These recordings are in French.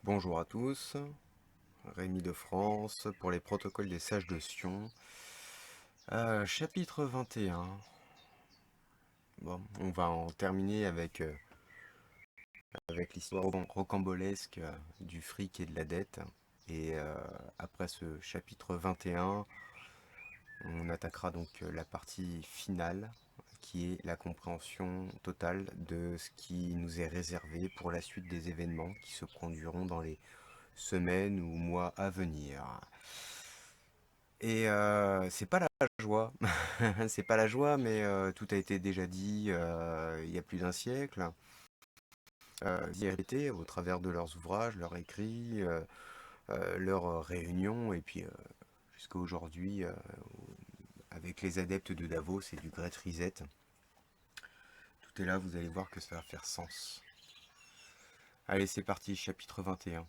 Bonjour à tous, Rémi de France pour les protocoles des sages de Sion. Chapitre 21. Bon, on va en terminer avec l'histoire rocambolesque du fric et de la dette. Et après ce chapitre 21, on attaquera donc la partie finale, qui est la compréhension totale de ce qui nous est réservé pour la suite des événements qui se produiront dans les semaines ou mois à venir. Et c'est pas la joie, c'est pas la joie, mais tout a été déjà dit il y a plus d'un siècle, répété au travers de leurs ouvrages, leurs écrits, leurs réunions, et puis jusqu'à aujourd'hui, avec les adeptes de Davos et du Great Reset, tout est là, vous allez voir que ça va faire sens. Allez, c'est parti, chapitre 21.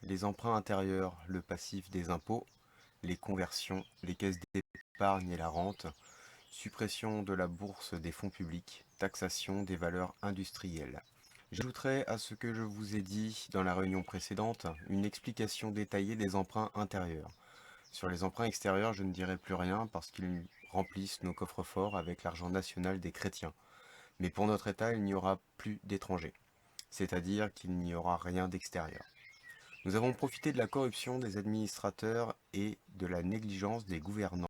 Les emprunts intérieurs, le passif des impôts, les conversions, les caisses d'épargne et la rente, suppression de la bourse des fonds publics, taxation des valeurs industrielles. J'ajouterai à ce que je vous ai dit dans la réunion précédente une explication détaillée des emprunts intérieurs. Sur les emprunts extérieurs, je ne dirai plus rien parce qu'ils remplissent nos coffres-forts avec l'argent national des chrétiens. Mais pour notre État, il n'y aura plus d'étrangers, c'est-à-dire qu'il n'y aura rien d'extérieur. Nous avons profité de la corruption des administrateurs et de la négligence des gouvernants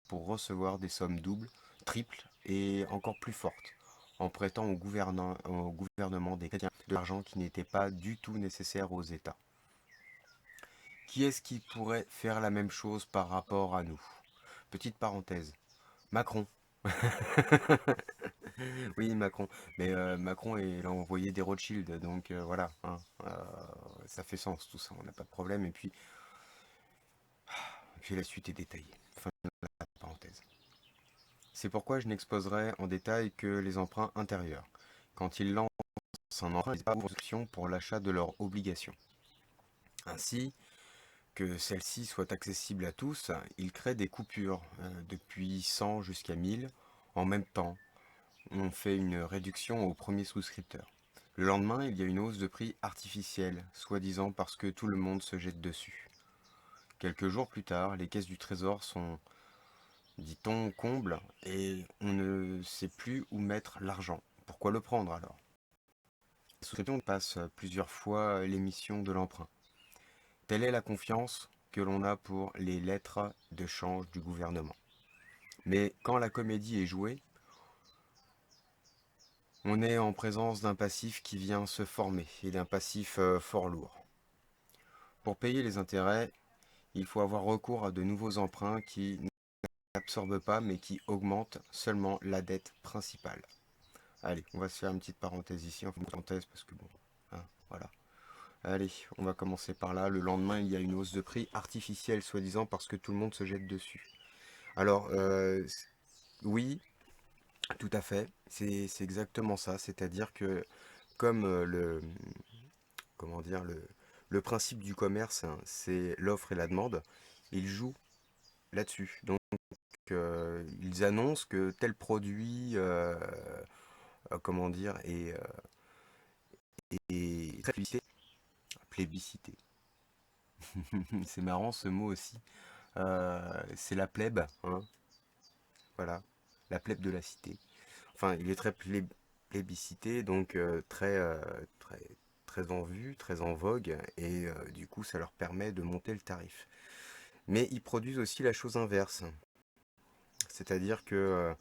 pour recevoir des sommes doubles, triples et encore plus fortes, en prêtant au gouvernement des chrétiens de l'argent qui n'était pas du tout nécessaire aux États. Qui est-ce qui pourrait faire la même chose par rapport à nous? Petite parenthèse. Macron. Oui, Macron. Mais Macron est l'envoyé des Rothschild, donc voilà, hein, ça fait sens tout ça, on n'a pas de problème. Et puis la suite est détaillée. Fin de la parenthèse. C'est pourquoi je n'exposerai en détail que les emprunts intérieurs. Quand ils lancent un emprunt, ils n'ont pas d'instruction pour l'achat de leurs obligations. Ainsi que celles-ci soient accessibles à tous, ils créent des coupures, depuis 100 jusqu'à 1000, en même temps. On fait une réduction aux premiers souscripteurs. Le lendemain, il y a une hausse de prix artificielle, soi-disant parce que tout le monde se jette dessus. Quelques jours plus tard, les caisses du trésor sont, dit-on, combles et on ne sait plus où mettre l'argent. Pourquoi le prendre alors? La souscription passe plusieurs fois l'émission de l'emprunt. Telle est la confiance que l'on a pour les lettres de change du gouvernement. Mais quand la comédie est jouée, on est en présence d'un passif qui vient se former, et d'un passif fort lourd. Pour payer les intérêts, il faut avoir recours à de nouveaux emprunts qui n'absorbent pas mais qui augmentent seulement la dette principale. Allez, on va se faire une petite parenthèse ici, enfin une parenthèse parce que bon, hein, voilà. Allez, on va commencer par là. Le lendemain, il y a une hausse de prix artificielle, soi-disant parce que tout le monde se jette dessus. Alors, oui, tout à fait, c'est exactement ça. C'est-à-dire que comme comment dire, le principe du commerce, hein, c'est l'offre et la demande, ils jouent là-dessus. Donc, ils annoncent que tel produit, comment dire, est très plébiscité. Plébiscité. C'est marrant ce mot aussi. C'est la plèbe, hein, voilà, la plèbe de la cité. Enfin, il est très plébiscité, donc très, très en vue, très en vogue, et du coup, ça leur permet de monter le tarif. Mais ils produisent aussi la chose inverse, c'est-à-dire que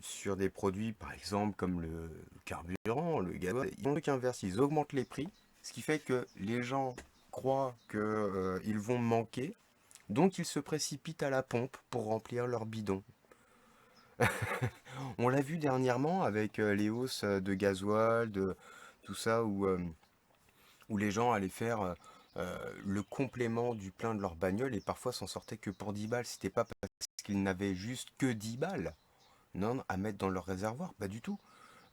sur des produits, par exemple, comme le carburant, le gasoil, ils font le truc inverse, ils augmentent les prix, ce qui fait que les gens croient qu'ils vont manquer, donc ils se précipitent à la pompe pour remplir leur bidon. On l'a vu dernièrement avec les hausses de gasoil, de tout ça, où les gens allaient faire le complément du plein de leur bagnole et parfois s'en sortaient que pour 10 balles. C'était pas parce qu'ils n'avaient juste que 10 balles, non, à mettre dans leur réservoir, pas du tout.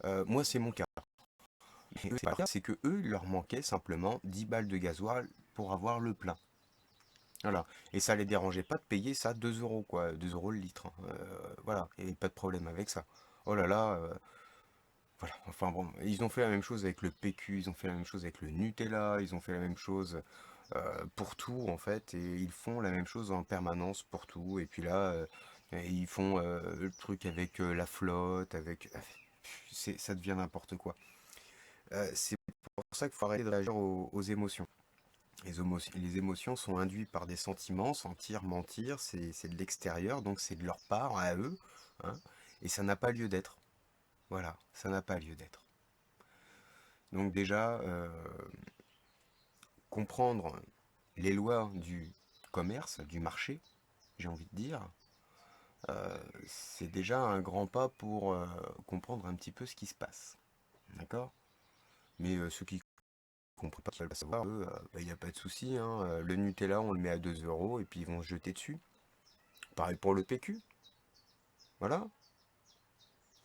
Moi, c'est mon cas. Mais eux, c'est pas le cas, c'est que eux, il leur manquait simplement 10 balles de gasoil pour avoir le plein. Voilà. Et ça les dérangeait pas de payer ça 2 euros, quoi, 2 euros le litre, hein. Voilà, et pas de problème avec ça. Oh là là, Voilà, enfin bon, ils ont fait la même chose avec le PQ, ils ont fait la même chose avec le Nutella, ils ont fait la même chose pour tout en fait, et ils font la même chose en permanence pour tout. Et puis là, ils font le truc avec la flotte, avec... ça devient n'importe quoi. C'est pour ça qu'il faut arrêter de réagir aux émotions. Les émotions sont induites par des sentiments, sentir, mentir, c'est de l'extérieur, donc c'est de leur part à eux, hein, et ça n'a pas lieu d'être. Voilà, ça n'a pas lieu d'être. Donc déjà, comprendre les lois du commerce, du marché, j'ai envie de dire, c'est déjà un grand pas pour comprendre un petit peu ce qui se passe. D'accord? Mais ceux qui comprennent pas, qui veulent pas savoir, eux, il n'y a pas de souci, hein, le Nutella, on le met à 2 euros et puis ils vont se jeter dessus. Pareil pour le PQ, voilà.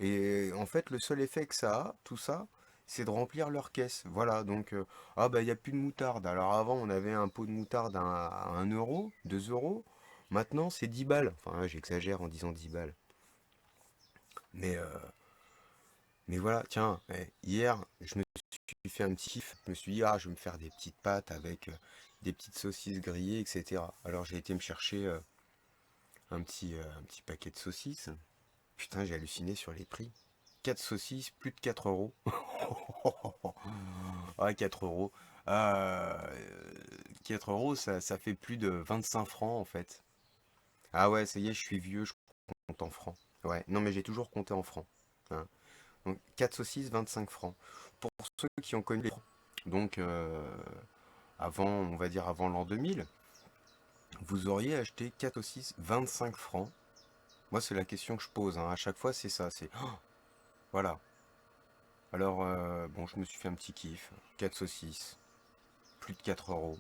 Et en fait, le seul effet que ça a, tout ça, c'est de remplir leur caisse. Voilà, donc, ah bah il n'y a plus de moutarde. Alors avant, on avait un pot de moutarde à 1 euro, 2 euros. Maintenant, c'est 10 balles. Enfin, là, j'exagère en disant 10 balles. Mais, euh, mais voilà, tiens, hier, je me suis fait un petit kiff. Je me suis dit, ah, je vais me faire des petites pâtes avec des petites saucisses grillées, etc. Alors j'ai été me chercher un petit paquet de saucisses. Putain, j'ai halluciné sur les prix. 4 saucisses, plus de 4 euros. Ah, 4 euros. Euh, 4 euros, ça fait plus de 25 francs en fait. Ah ouais, ça y est, je suis vieux, je compte en francs. Ouais, non mais j'ai toujours compté en francs, hein. Donc 4 saucisses, 25 francs. Pour ceux qui ont connu les francs, donc avant, on va dire avant l'an 2000, vous auriez acheté 4 saucisses, 25 francs. Moi, c'est la question que je pose, hein. À chaque fois, c'est ça, c'est... Oh, voilà. Alors, bon, je me suis fait un petit kiff. 4 saucisses, plus de 4 euros,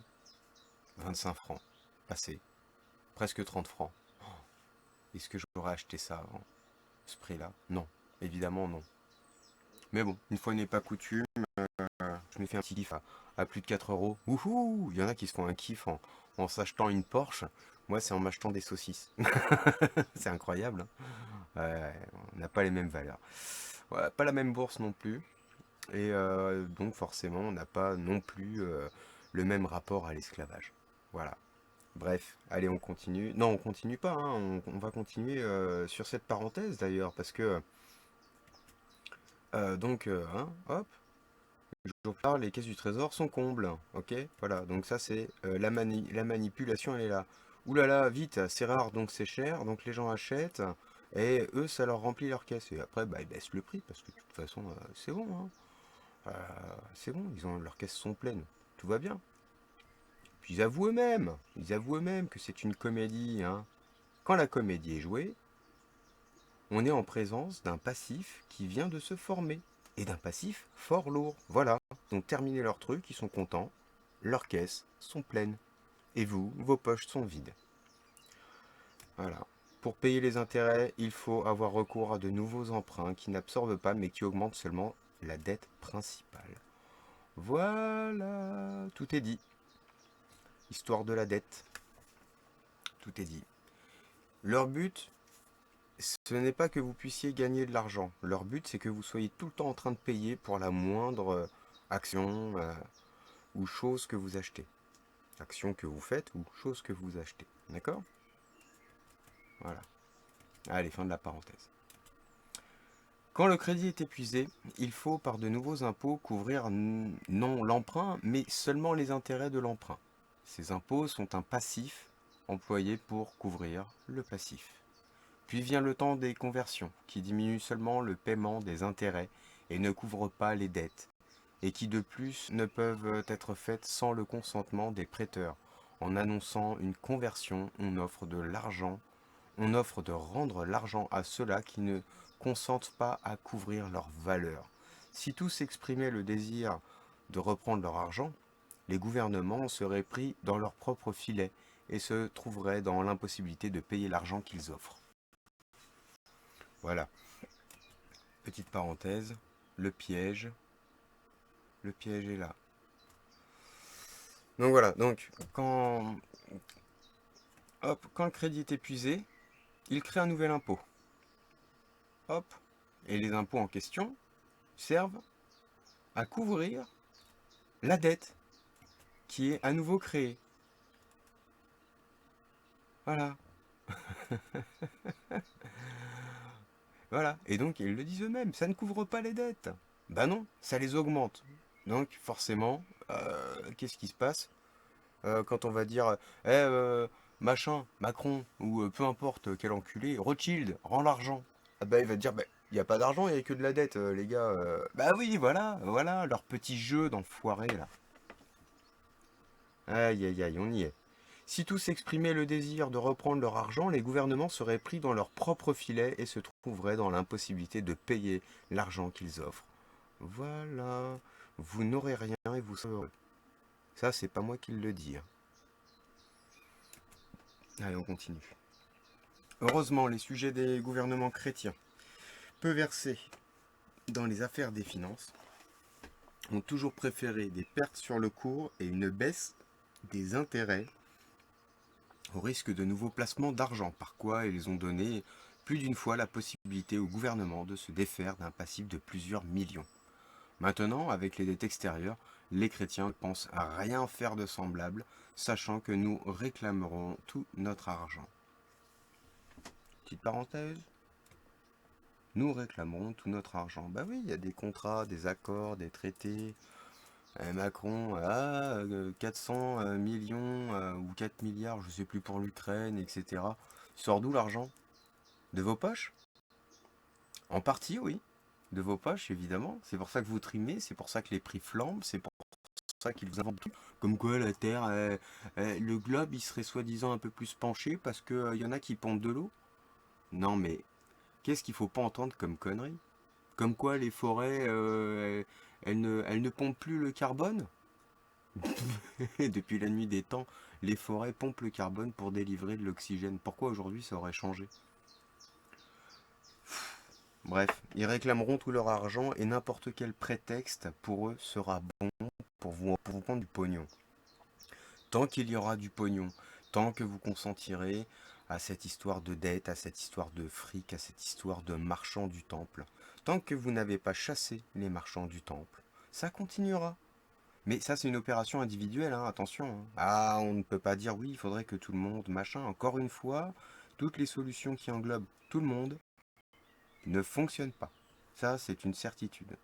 25 francs. Passé. Presque 30 francs. Est-ce que j'aurais acheté ça avant ce prix-là? Non. Évidemment, non. Mais bon, une fois n'est pas coutume, je me fais un petit kiff à plus de 4 euros. Wouhou! Il y en a qui se font un kiff en s'achetant une Porsche. Moi, c'est en m'achetant des saucisses. C'est incroyable, hein. On n'a pas les mêmes valeurs. Voilà, pas la même bourse non plus. Et donc forcément, on n'a pas non plus le même rapport à l'esclavage. Voilà. Bref, allez, on continue. Non, on continue pas, hein, on va continuer sur cette parenthèse d'ailleurs, parce que, hein, hop, jour plus tard, les caisses du trésor sont combles, ok? Voilà, donc ça c'est la manipulation, elle est là. Ouh là là, vite, c'est rare, donc c'est cher, donc les gens achètent, et eux, ça leur remplit leur caisse. Et après, bah, ils baissent le prix, parce que de toute façon, c'est bon, hein. Euh, c'est bon, leurs caisses sont pleines, tout va bien. Puis ils avouent eux-mêmes que c'est une comédie, hein. Quand la comédie est jouée, on est en présence d'un passif qui vient de se former. Et d'un passif fort lourd. Voilà. Ils ont terminé leur truc, ils sont contents. Leurs caisses sont pleines. Et vous, vos poches sont vides. Voilà. Pour payer les intérêts, il faut avoir recours à de nouveaux emprunts qui n'absorbent pas mais qui augmentent seulement la dette principale. Voilà. Tout est dit. Histoire de la dette. Tout est dit. Leur but, ce n'est pas que vous puissiez gagner de l'argent. Leur but, c'est que vous soyez tout le temps en train de payer pour la moindre action ou chose que vous achetez. Action que vous faites ou chose que vous achetez. D'accord? Voilà. Allez, fin de la parenthèse. Quand le crédit est épuisé, il faut par de nouveaux impôts couvrir non l'emprunt, mais seulement les intérêts de l'emprunt. Ces impôts sont un passif employé pour couvrir le passif. Puis vient le temps des conversions, qui diminue seulement le paiement des intérêts et ne couvre pas les dettes, et qui de plus ne peuvent être faites sans le consentement des prêteurs. En annonçant une conversion, on offre de rendre l'argent à ceux-là qui ne consentent pas à couvrir leur valeur. Si tous exprimaient le désir de reprendre leur argent, les gouvernements seraient pris dans leur propre filet et se trouveraient dans l'impossibilité de payer l'argent qu'ils offrent. Voilà. Petite parenthèse, le piège, le piège est là. Donc voilà, donc quand le crédit est épuisé, il crée un nouvel impôt. Hop. Et les impôts en question servent à couvrir la dette qui est à nouveau créée. Voilà. Voilà. Et donc, ils le disent eux-mêmes, ça ne couvre pas les dettes. Ben non, ça les augmente. Donc, forcément, qu'est-ce qui se passe quand on va dire, machin, Macron, ou peu importe quel enculé, Rothschild, rends l'argent. Ah bah, il va te dire, bah, il n'y a pas d'argent, il n'y a que de la dette, les gars. Bah oui, voilà, voilà, leur petit jeu d'enfoiré, là. Aïe, aïe, aïe, on y est. Si tous exprimaient le désir de reprendre leur argent, les gouvernements seraient pris dans leur propre filet et se trouveraient dans l'impossibilité de payer l'argent qu'ils offrent. Voilà, vous n'aurez rien et vous serez heureux. Ça, c'est pas moi qui le dis, hein. Allez, on continue. Heureusement, les sujets des gouvernements chrétiens, peu versés dans les affaires des finances, ont toujours préféré des pertes sur le cours et une baisse des intérêts au risque de nouveaux placements d'argent, par quoi ils ont donné plus d'une fois la possibilité au gouvernement de se défaire d'un passif de plusieurs millions. Maintenant, avec les dettes extérieures, les chrétiens ne pensent à rien faire de semblable, sachant que nous réclamerons tout notre argent. Petite parenthèse, nous réclamerons tout notre argent. Bah oui, il y a des contrats, des accords, des traités. Macron, 400 millions ou 4 milliards, je sais plus pour l'Ukraine, etc. Sort d'où l'argent? De vos poches? En partie, oui. De vos poches, évidemment. C'est pour ça que vous trimez, c'est pour ça que les prix flambent, c'est pour ça qu'ils vous inventent tout. Comme quoi la Terre, le globe, il serait soi-disant un peu plus penché parce qu'il y en a qui pompent de l'eau. Non mais, qu'est-ce qu'il faut pas entendre comme connerie? Comme quoi les forêts, elles ne pompent plus le carbone? Depuis la nuit des temps, les forêts pompent le carbone pour délivrer de l'oxygène. Pourquoi aujourd'hui ça aurait changé? Bref, ils réclameront tout leur argent et n'importe quel prétexte pour eux sera bon pour vous prendre du pognon. Tant qu'il y aura du pognon, tant que vous consentirez à cette histoire de dette, à cette histoire de fric, à cette histoire de marchands du temple, tant que vous n'avez pas chassé les marchands du temple, ça continuera. Mais ça, c'est une opération individuelle, hein, attention, hein. Ah, on ne peut pas dire oui, il faudrait que tout le monde, machin. Encore une fois, toutes les solutions qui englobent tout le monde ne fonctionnent pas. Ça, c'est une certitude.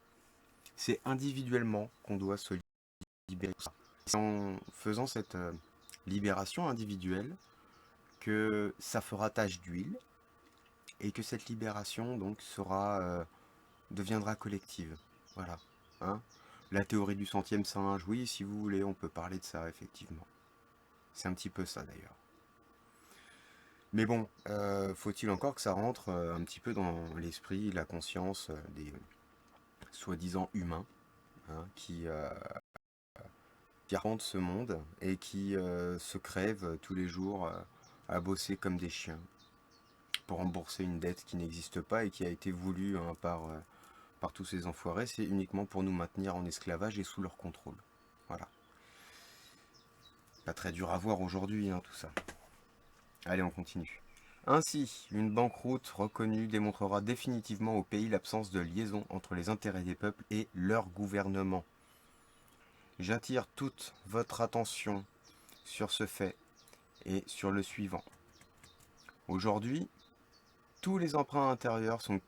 C'est individuellement qu'on doit se libérer. C'est en faisant cette libération individuelle que ça fera tache d'huile et que cette libération donc deviendra collective. Voilà. Hein, la théorie du centième singe, oui, si vous voulez, on peut parler de ça, effectivement. C'est un petit peu ça, d'ailleurs. Mais bon, faut-il encore que ça rentre un petit peu dans l'esprit, la conscience des soi-disant humains, hein, qui arpentent ce monde et qui se crèvent tous les jours à bosser comme des chiens pour rembourser une dette qui n'existe pas et qui a été voulue, hein, par tous ces enfoirés. C'est uniquement pour nous maintenir en esclavage et sous leur contrôle. Voilà. Pas très dur à voir aujourd'hui, hein, tout ça. Allez, on continue. Ainsi, une banqueroute reconnue démontrera définitivement au pays l'absence de liaison entre les intérêts des peuples et leur gouvernement. J'attire toute votre attention sur ce fait et sur le suivant. Aujourd'hui, tous les emprunts intérieurs sont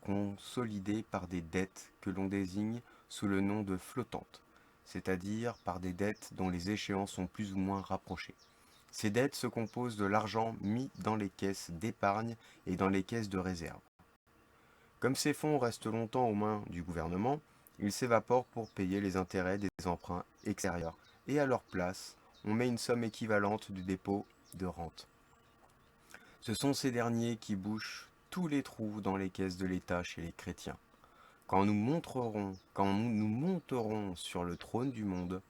consolidés par des dettes que l'on désigne sous le nom de flottantes, c'est-à-dire par des dettes dont les échéances sont plus ou moins rapprochées. Ces dettes se composent de l'argent mis dans les caisses d'épargne et dans les caisses de réserve. Comme ces fonds restent longtemps aux mains du gouvernement, ils s'évaporent pour payer les intérêts des emprunts extérieurs et à leur place, on met une somme équivalente du dépôt de rente. Ce sont ces derniers qui bouchent tous les trous dans les caisses de l'État chez les chrétiens. Quand nous monterons sur le trône du monde,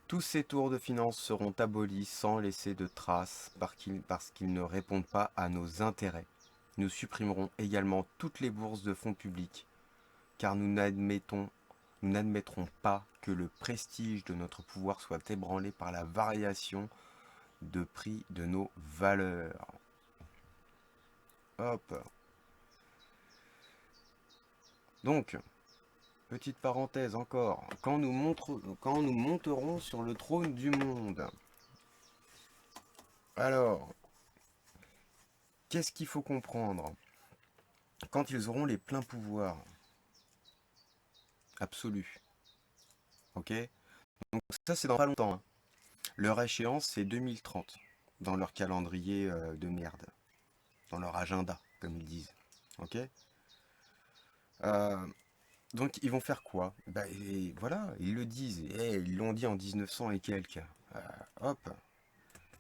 tous ces tours de finance seront abolis sans laisser de traces parce qu'ils ne répondent pas à nos intérêts. Nous supprimerons également toutes les bourses de fonds publics, car nous n'admettrons pas que le prestige de notre pouvoir soit ébranlé par la variation de prix de nos valeurs. Hop. Donc, petite parenthèse encore, quand nous monterons sur le trône du monde, alors, qu'est-ce qu'il faut comprendre? Quand ils auront les pleins pouvoirs absolus, ok? Donc ça c'est dans pas longtemps, hein. Leur échéance c'est 2030, dans leur calendrier de merde, dans leur agenda, comme ils disent, ok? Euh, donc ils vont faire quoi? Bah, et voilà, ils le disent, et ils l'ont dit en 1900 et quelques. Hop,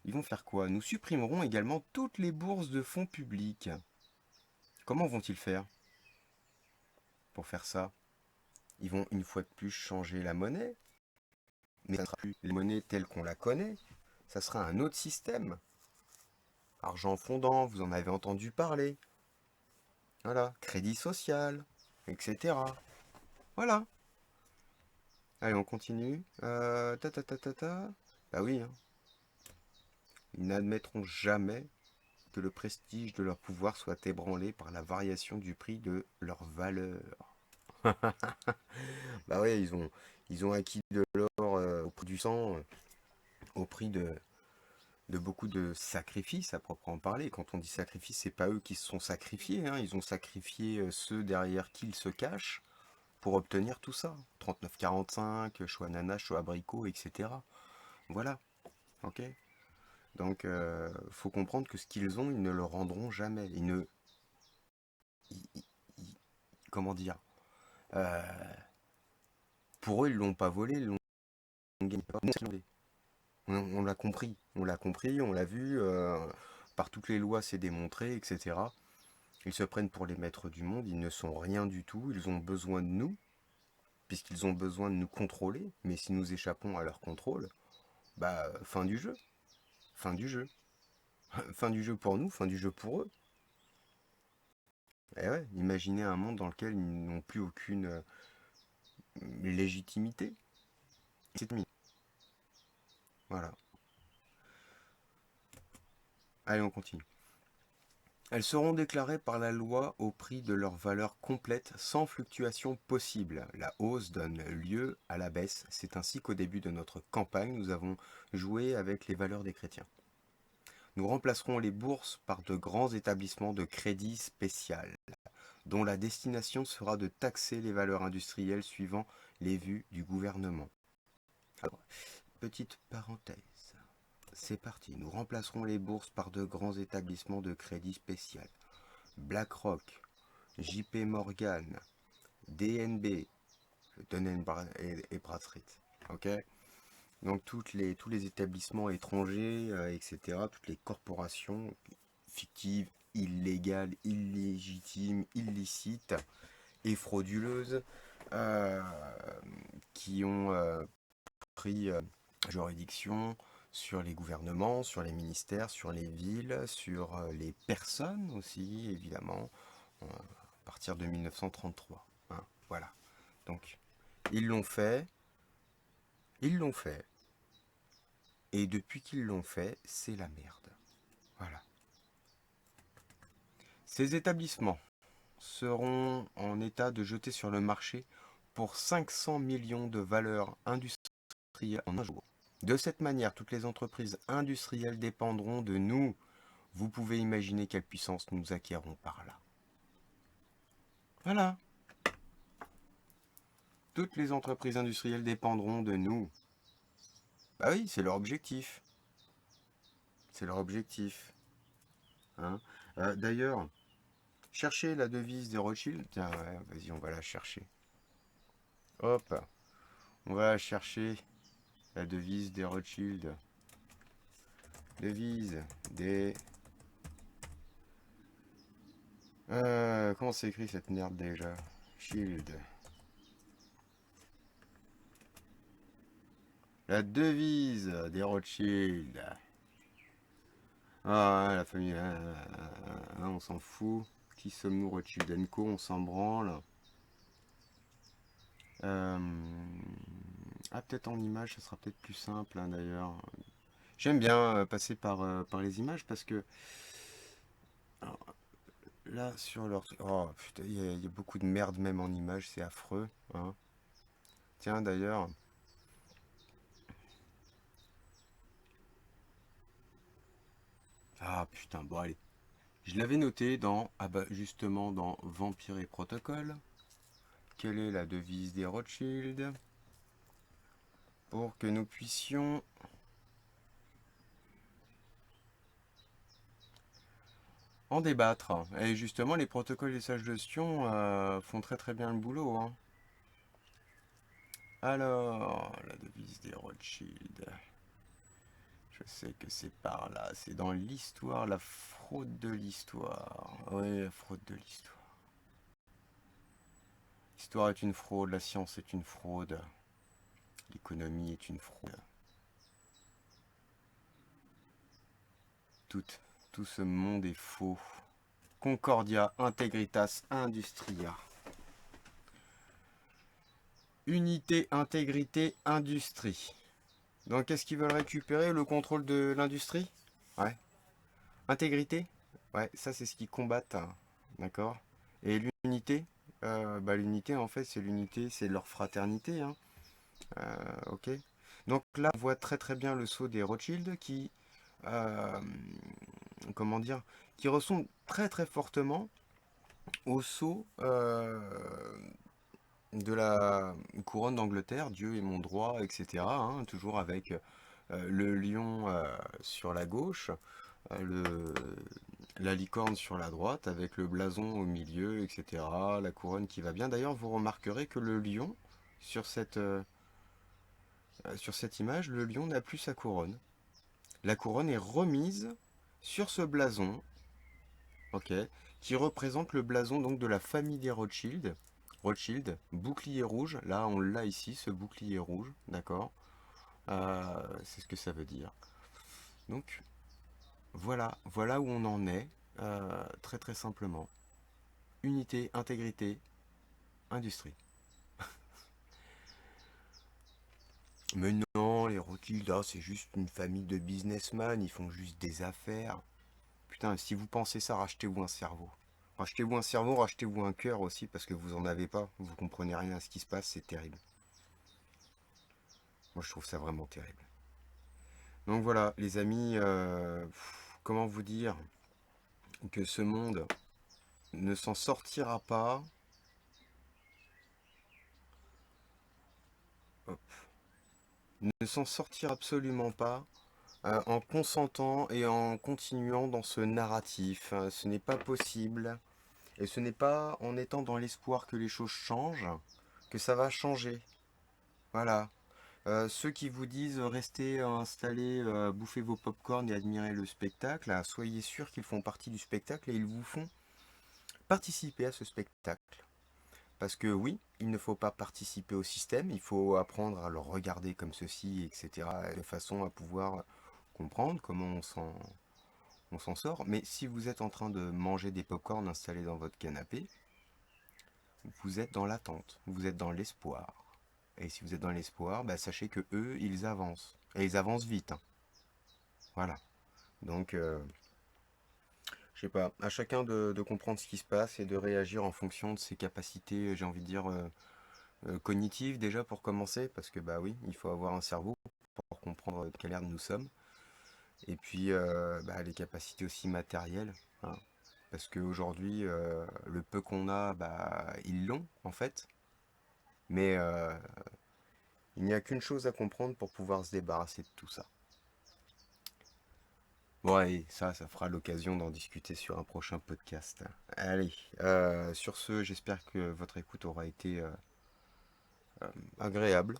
ils vont faire quoi? Nous supprimerons également toutes les bourses de fonds publics. Comment vont-ils faire pour faire ça? Ils vont une fois de plus changer la monnaie, mais ça ne sera plus la monnaie telle qu'on la connaît, ça sera un autre système. Argent fondant, vous en avez entendu parler. Voilà, crédit social, etc. Voilà. Allez, on continue. Ta ta ta ta ta. Bah oui, hein. Ils n'admettront jamais que le prestige de leur pouvoir soit ébranlé par la variation du prix de leur valeur. Bah oui, ils ont acquis de l'or au prix du sang, au prix de beaucoup de sacrifices à proprement parler. Quand on dit sacrifice, c'est pas eux qui se sont sacrifiés, hein. Ils ont sacrifié ceux derrière qui ils se cachent pour obtenir tout ça. 39,45, choix ananas, choix abricot, etc. Voilà, ok. Donc, faut comprendre que ce qu'ils ont, ils ne le rendront jamais. Ils ne, ils- comment dire, euh, pour eux, ils l'ont pas volé, ils l'ont gagné. On l'a compris, on l'a vu. Par toutes les lois, c'est démontré, etc. Ils se prennent pour les maîtres du monde, ils ne sont rien du tout, ils ont besoin de nous, puisqu'ils ont besoin de nous contrôler, mais si nous échappons à leur contrôle, bah fin du jeu, fin du jeu. Fin du jeu pour nous, fin du jeu pour eux. Et ouais, imaginez un monde dans lequel ils n'ont plus aucune légitimité. C'est mis. Voilà. Allez, on continue. Elles seront déclarées par la loi au prix de leur valeur complète sans fluctuation possible. La hausse donne lieu à la baisse. C'est ainsi qu'au début de notre campagne, nous avons joué avec les valeurs des chrétiens. Nous remplacerons les bourses par de grands établissements de crédit spécial, dont la destination sera de taxer les valeurs industrielles suivant les vues du gouvernement. Alors, petite parenthèse. C'est parti, nous remplacerons les bourses par de grands établissements de crédit spécial. BlackRock, JP Morgan, DNB, Dun et Bradstreet. Ok. Donc tous les établissements étrangers, etc., toutes les corporations fictives, illégales, illégitimes, illicites et frauduleuses euh, qui ont pris juridiction sur les gouvernements, sur les ministères, sur les villes, sur les personnes aussi, évidemment, à partir de 1933. Hein, voilà. Donc, ils l'ont fait, ils l'ont fait, et depuis qu'ils l'ont fait, c'est la merde. Voilà. Ces établissements seront en état de jeter sur le marché pour 500 millions de valeurs industrielles en un jour. De cette manière, toutes les entreprises industrielles dépendront de nous. Vous pouvez imaginer quelle puissance nous acquérons par là. Voilà. Toutes les entreprises industrielles dépendront de nous. Bah oui, c'est leur objectif. C'est leur objectif. Hein. D'ailleurs, cherchez la devise des Rothschild. Tiens, ouais, vas-y, on va la chercher. Hop, on va chercher la devise des Rothschild. Devise des... comment c'est écrit cette merde déjà? Shield. La devise des Rothschild. Ah, ouais, la famille, on s'en fout. Qui sommes-nous, Rothschild Co, on s'en branle. Euh, Ah, peut-être en image, ça sera peut-être plus simple, hein, d'ailleurs. J'aime bien passer par les images parce que alors, là, sur leur... Oh, putain, il y a beaucoup de merde même en image, c'est affreux. Hein. Tiens, d'ailleurs... Ah, putain, bon, allez. Je l'avais noté dans... Ah bah, justement, dans Vampire et Protocole. Quelle est la devise des Rothschild? Pour que nous puissions en débattre. Et justement, les protocoles des sages de Sion font très très bien le boulot. Hein. Alors, la devise des Rothschild. Je sais que c'est par là. C'est dans l'histoire, la fraude de l'histoire. Oui, la fraude de l'histoire. L'histoire est une fraude, la science est une fraude, l'économie est une fraude. Tout, tout ce monde est faux. Concordia Integritas Industria. Unité, intégrité, industrie. Donc, qu'est-ce qu'ils veulent récupérer? Le contrôle de l'industrie? Ouais. Intégrité? Ouais, ça, c'est ce qu'ils combattent. Hein. D'accord? Et l'unité? Bah, l'unité, en fait, c'est l'unité, c'est leur fraternité. Hein. Ok? Donc là, on voit très très bien le sceau des Rothschild qui, euh, comment dire, qui ressemble très très fortement au sceau de la couronne d'Angleterre, Dieu est mon droit, etc. Hein, toujours avec le lion sur la gauche, le, la licorne sur la droite, avec le blason au milieu, etc. La couronne qui va bien. D'ailleurs, vous remarquerez que le lion, sur cette image, le lion n'a plus sa couronne. La couronne est remise sur ce blason, ok, qui représente le blason donc de la famille des Rothschild. Rothschild, bouclier rouge. Là, on l'a ici, ce bouclier rouge, d'accord. C'est ce que ça veut dire. Donc, voilà, voilà où on en est, très très simplement. Unité, intégrité, industrie. Mais non, les Rothschild, là, c'est juste une famille de businessmen, ils font juste des affaires. Putain, si vous pensez ça, rachetez-vous un cerveau. Rachetez-vous un cerveau, rachetez-vous un cœur aussi, parce que vous en avez pas. Vous comprenez rien à ce qui se passe, c'est terrible. Moi, je trouve ça vraiment terrible. Donc voilà, les amis, comment vous dire que ce monde ne s'en sortira pas, hop, ne s'en sortira absolument pas en consentant et en continuant dans ce narratif. Ce n'est pas possible. Et ce n'est pas en étant dans l'espoir que les choses changent que ça va changer. Voilà. Ceux qui vous disent restez installés, bouffez vos pop-corn et admirez le spectacle, soyez sûr qu'ils font partie du spectacle et ils vous font participer à ce spectacle. Parce que oui, il ne faut pas participer au système, il faut apprendre à le regarder comme ceci, etc. De façon à pouvoir comprendre comment on s'en sort. Mais si vous êtes en train de manger des pop-corn installés dans votre canapé, vous êtes dans l'attente, vous êtes dans l'espoir. Et si vous êtes dans l'espoir, bah, sachez que eux, ils avancent. Et ils avancent vite. Hein. Voilà. Donc, je sais pas, à chacun de comprendre ce qui se passe et de réagir en fonction de ses capacités, j'ai envie de dire, cognitives déjà pour commencer, parce que bah oui, il faut avoir un cerveau pour comprendre de quelle ère nous sommes. Et puis, bah, les capacités aussi matérielles. Hein. Parce qu'aujourd'hui, le peu qu'on a, bah, ils l'ont en fait. Mais il n'y a qu'une chose à comprendre pour pouvoir se débarrasser de tout ça. Bon, et ça fera l'occasion d'en discuter sur un prochain podcast. Allez, sur ce, j'espère que votre écoute aura été agréable,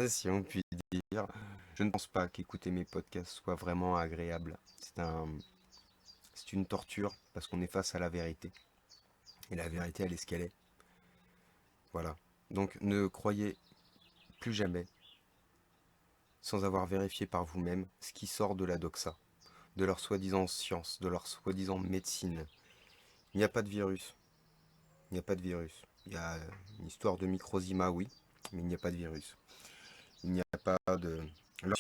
si on peut dire. Je ne pense pas qu'écouter mes podcasts soit vraiment agréable. C'est une torture parce qu'on est face à la vérité. Et la vérité, elle est ce qu'elle est. Voilà. Donc ne croyez plus jamais, sans avoir vérifié par vous-même, ce qui sort de la doxa, de leur soi-disant science, de leur soi-disant médecine. Il n'y a pas de virus. Il n'y a pas de virus. Il y a une histoire de microzima, oui, mais il n'y a pas de virus. Il n'y a pas de... La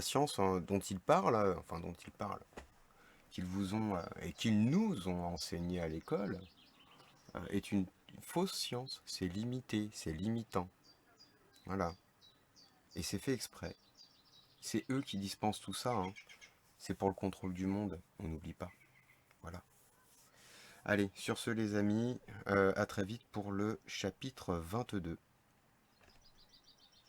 science dont il parle, enfin dont il parle, qu'ils vous ont et qu'ils nous ont enseigné à l'école est une fausse science. C'est limité, c'est limitant. Voilà. Et c'est fait exprès. C'est eux qui dispensent tout ça, hein. C'est pour le contrôle du monde, on n'oublie pas. Voilà. Allez, sur ce les amis, à très vite pour le chapitre 22.